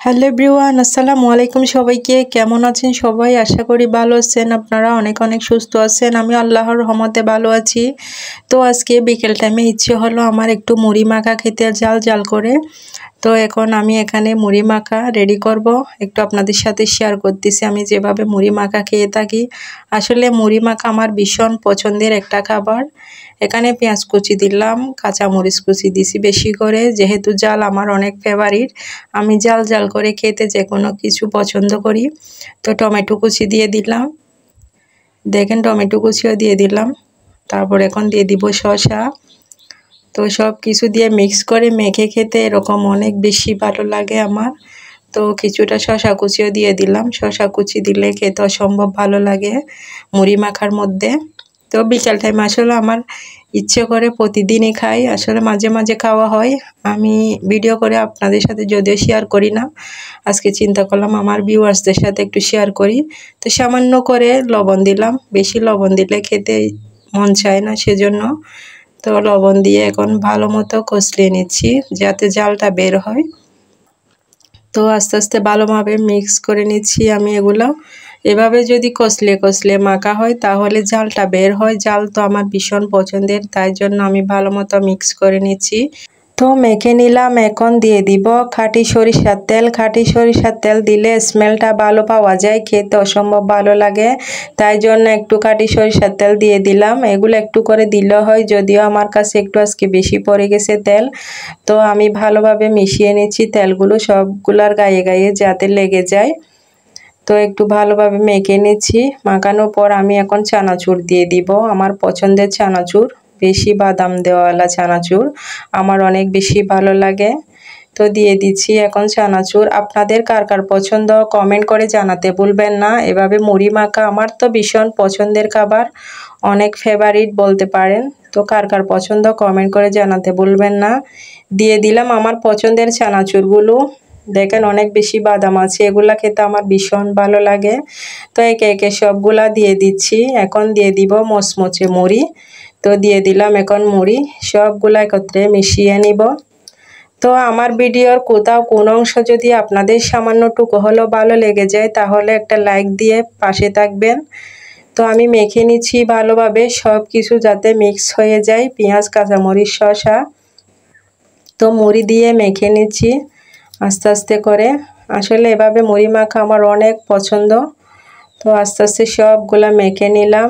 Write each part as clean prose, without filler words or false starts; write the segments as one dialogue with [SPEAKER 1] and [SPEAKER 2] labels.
[SPEAKER 1] Hello everyone, আসসালামু আলাইকুম। সবাইকে কেমন আছেন সবাই? আশা করি ভালো আছেন, আপনারা অনেক অনেক সুস্থ আছেন। আমি আল্লাহর রহমতে ভালো আছি। তো আজকে বিকেল টাইমে ইচ্ছে হলো আমার একটু মুড়ি মাখা খেতে, জাল জাল করে। তো এখন আমি এখানে মুড়ি মাখা রেডি করব, একটু আপনাদের সাথে শেয়ার করতেছি আমি যেভাবে মুড়ি মাখা খেয়ে থাকি। আসলে মুড়ি মাখা আমার ভীষণ পছন্দের একটা খাবার। এখানে পেঁয়াজ কুচি দিলাম, কাঁচামরিচ কুচি দিছি বেশি করে, যেহেতু জাল আমার অনেক ফেভারিট। আমি জাল জাল করে খেতে যে কোনো কিছু পছন্দ করি। তো টমেটো কুচি দিয়ে দিলাম, দেখেন টমেটো কুচিও দিয়ে দিলাম। তারপর এখন দিয়ে দিব শসা। তো সব কিছু দিয়ে মিক্স করে মেখে খেতে এরকম অনেক বেশি ভালো লাগে আমার। তো কিছুটা শসা কুচিও দিয়ে দিলাম, শসা কুচি দিলে খেতে অসম্ভব ভালো লাগে মুড়ি মাখার মধ্যে। তো বিকাল টাইম আসলে আমার ইচ্ছে করে প্রতিদিনই খাই, আসলে মাঝে মাঝে খাওয়া হয়। আমি ভিডিও করে আপনাদের সাথে যদিও শেয়ার করি না, আজকে চিন্তা করলাম আমার ভিউয়ার্সদের সাথে একটু শেয়ার করি। তো সামান্য করে লবণ দিলাম, বেশি লবণ দিলে খেতে মন চায় না, সেজন্য। তো লবণ দিয়ে এখন ভালো মতো কষলিয়ে নিচ্ছি যাতে জালটা বের হয়। তো আস্তে আস্তে ভালোভাবে মিক্স করে নিচ্ছি আমি এগুলো। এভাবে যদি কষলে কষলে মাখা হয় তাহলে জালটা বের হয়। জাল তো আমার ভীষণ পছন্দের, তাই জন্য আমি ভালো মতো মিক্স করে নিচ্ছি। তো মেখে নিলাম, এখন দিয়ে দিব খাঁটি সরিষার তেল। খাঁটি সরিষার তেল দিলে স্মেলটা ভালো পাওয়া যায়, খেতে অসম্ভব ভালো লাগে, তাই জন্য একটু খাঁটি সরিষার তেল দিয়ে দিলাম। এগুলো একটু করে দিলে হয়, যদিও আমার কাছে একটু আজকে বেশি পড়ে গেছে তেল। তো আমি ভালোভাবে মিশিয়ে নিচ্ছি তেলগুলো সবগুলার গায়ে গায়ে যাতে লেগে যায়। তো একটু ভালোভাবে মেখে নিচ্ছি। মাখানোর পর আমি এখন চানাচুর দিয়ে দিব, আমার পছন্দের চানাচুর, বেশি বাদাম দেওয়ালা চানাচুর আমার অনেক বেশি ভালো লাগে। তো দিয়ে দিচ্ছি এখন চানাচুর। আপনাদের কার কার পছন্দ কমেন্ট করে জানাতে ভুলবেন না। এভাবে মুড়ি মাখা আমার তো ভীষণ পছন্দের খাবার, অনেক ফেভারিট বলতে পারেন। তো কার কার পছন্দ কমেন্ট করে জানাতে ভুলবেন না। দিয়ে দিলাম আমার পছন্দের চানাচুরগুলো, দেখেন অনেক বেশি বাদাম আছে, এগুলা খেতে আমার ভীষণ ভালো লাগে। তো একে একে সবগুলা দিয়ে দিচ্ছি। এখন দিয়ে দিব মচমচে মুড়ি। তো দিয়ে দিলাম এখন মুড়ি, সবগুলা একত্রে মিশিয়ে নিব। তো আমার ভিডিওর কোথাও কোনো অংশ যদি আপনাদের সামান্যটুকু হলেও ভালো লেগে যায় তাহলে একটা লাইক দিয়ে পাশে থাকবেন। তো আমি মেখে নিচ্ছি ভালোভাবে সব কিছু যাতে মিক্স হয়ে যায়, পেঁয়াজ কাঁচামরিচ শসা। তো মুড়ি দিয়ে মেখে নিচ্ছি আস্তে আস্তে করে। আসলে এভাবে মুড়ি মাখা আমার অনেক পছন্দ। তো আস্তে আস্তে সবগুলা মেখে নিলাম।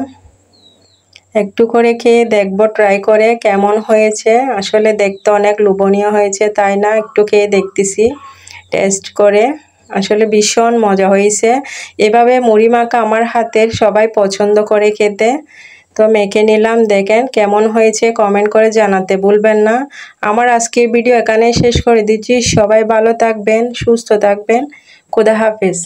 [SPEAKER 1] একটু করে খেয়ে দেখব, ট্রাই করে কেমন হয়েছে। আসলে দেখতে অনেক লোভনীয় হয়েছে, তাই না একটু খেয়ে দেখতেছি টেস্ট করে। আসলে ভীষণ মজা হয়েছে। এভাবে মুড়ি মাখা আমার হাতের সবাই পছন্দ করে খেতে। তো মেখে নিলাম, দেখেন কেমন হয়েছে কমেন্ট করে জানাতে ভুলবেন না। আমার আজকের ভিডিও এখানে শেষ করে দিচ্ছি। সবাই ভালো থাকবেন, সুস্থ থাকবেন। খোদা হাফেজ।